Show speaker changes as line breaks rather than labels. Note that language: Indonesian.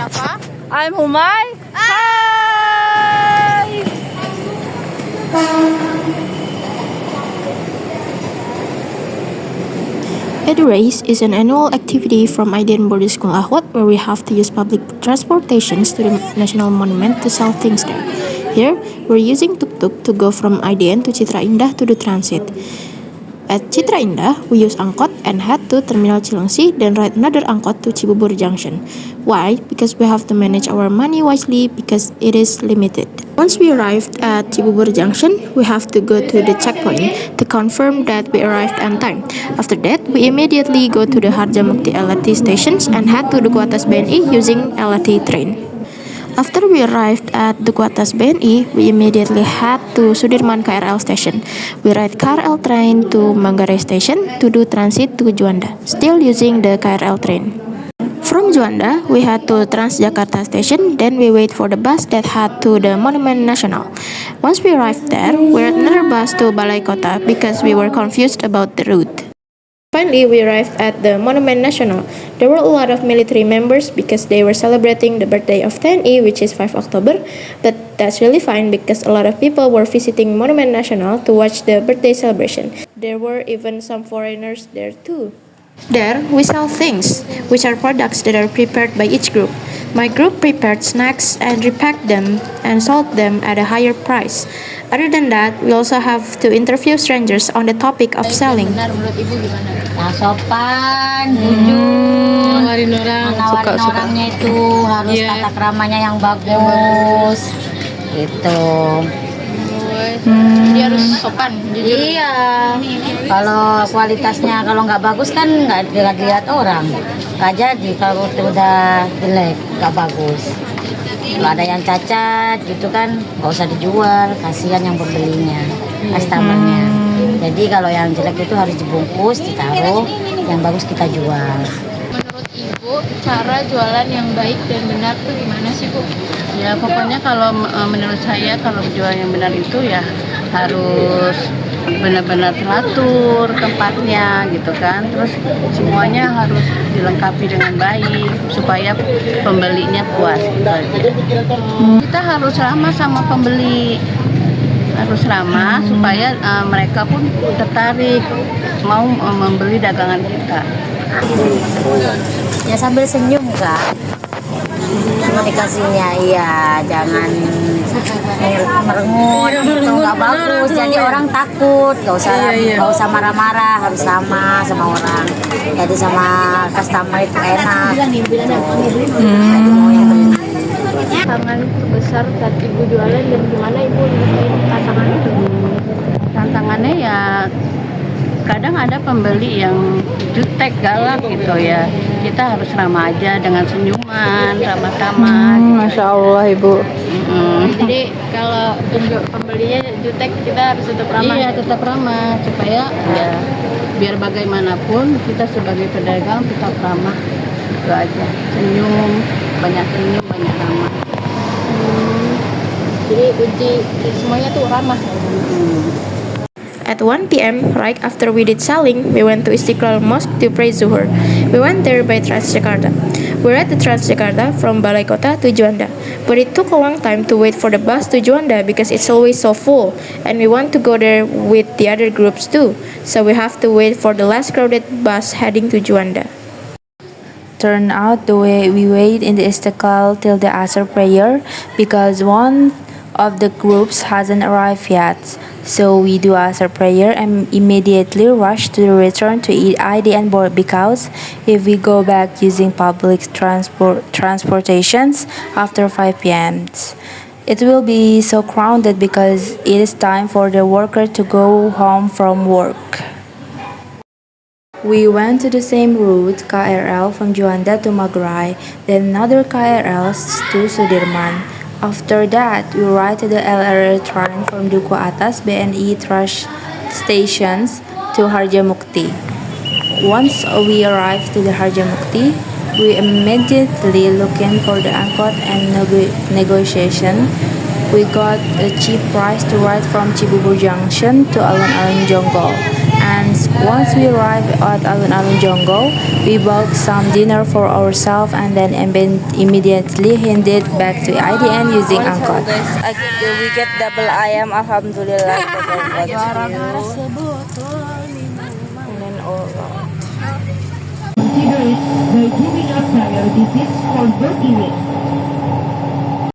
siapa?
I'm Humay. Hi.
Edurace is an annual activity from Indian boarding school Ahwat where we have to use public transportations to the national monument to sell things there. Here, we're using tuk-tuk to go from IDN to Citra Indah to do transit. At Citra Indah, we use angkot and head to Terminal Cilengsi, then ride another angkot to Cibubur Junction. Why? Because we have to manage our money wisely because it is limited. Once we arrived at Cibubur Junction, we have to go to the checkpoint to confirm that we arrived on time. After that, we immediately go to the Harjamukti LRT stations and head to Duku Atas BNI using LRT train. After we arrived at Duku Atas BNI, we immediately head to Sudirman KRL station. We ride KRL train to Manggarai station to do transit to Juanda, still using the KRL train. From Juanda, we head to Transjakarta station, then we wait for the bus that head to the Monument Nasional. Once we arrived there, we ride another bus to Balai Kota because we were confused about the route. Finally, we arrived at the Monument Nasional. There were a lot of military members because they were celebrating the birthday of TNI, which is 5 October. But that's really fine because a lot of people were visiting Monument Nasional to watch the birthday celebration. There were even some foreigners there too. There, we sell things, which are products that are prepared by each group. My group prepared snacks and repacked them and sold them at a higher price. Other than that, we also have to interview strangers on the topic of selling.
Benar, menurut Ibu gimana?
Nah, sopan, jujur,
Nawarin orang.
nawarin orangnya itu harus tata keramanya yang bagus, gitu.
Dia harus sopan, jujur.
Iya, kalau kualitasnya kalau nggak bagus kan nggak dilihat orang, nggak jadi. Kalau udah jelek, nggak bagus. Kalau ada yang cacat gitu kan nggak usah dijual, kasihan yang pembelinya, customernya. Jadi kalau yang jelek itu harus dibungkus, ditaruh, yang bagus kita jual.
Menurut Ibu, cara jualan yang baik dan benar tuh gimana sih, Bu?
Ya pokoknya kalau menurut saya kalau jual yang benar itu ya harus benar-benar teratur tempatnya gitu kan, terus semuanya harus dilengkapi dengan baik supaya pembelinya puas gitu aja. Kita harus ramah sama pembeli, harus ramah supaya mereka pun tertarik mau membeli dagangan kita.
Ya sambil senyum kan komunikasinya, iya, jangan merengut, itu nggak bagus. Jadi orang takut, nggak usah marah-marah, harus sama orang. Jadi sama customer itu enak. Jadi mau yang beli.
Tantangan terbesar saat Ibu jualan dan gimana Ibu nyelesain tantangan itu?
Tantangannya ya kadang ada pembeli yang jutek, galak gitu ya. Kita harus ramah aja dengan senyuman, ramah-tamah gitu.
Masya Allah Ibu.
Jadi kalau pembelinya jutek kita harus tetap ramah.
Iya, tetap ramah supaya ya biar bagaimanapun kita sebagai pedagang tetap ramah. Itu aja. Senyum, banyak ramah.
Jadi kunci semuanya tuh ramah.
At 1 p.m., right after we did selling, we went to Istiqlal Mosque to pray Zuhur. We went there by Transjakarta. We ride the Transjakarta from Balai Kota to Juanda, but it took a long time to wait for the bus to Juanda because it's always so full, and we want to go there with the other groups too, so we have to wait for the less crowded bus heading to Juanda.
Turn out the way we wait in the Istiqlal till the Asr prayer because one of the groups hasn't arrived yet. So we do Asr prayer and immediately rush to return to eat ID and board because if we go back using public transportations after 5 p.m. it will be so crowded because it is time for the worker to go home from work. We went to the same route, KRL from Juanda to Manggarai, then another KRL to Sudirman. After that, we ride to the LRT train from Duku Atas BNI trash stations to Harjamukti. Once we arrived to the Harjamukti, we immediately looking for the angkot and negotiation. We got a cheap price to ride from Cibubur Junction to Alun-Alun Jonggol, And once we arrived at Alun-Alun Jongo, we bought some dinner for ourselves and then immediately headed back to IDN using angkot.
Guys, we get double ayam, alhamdulillah. And then all around.
Consider it the giving up priority seats for birth events.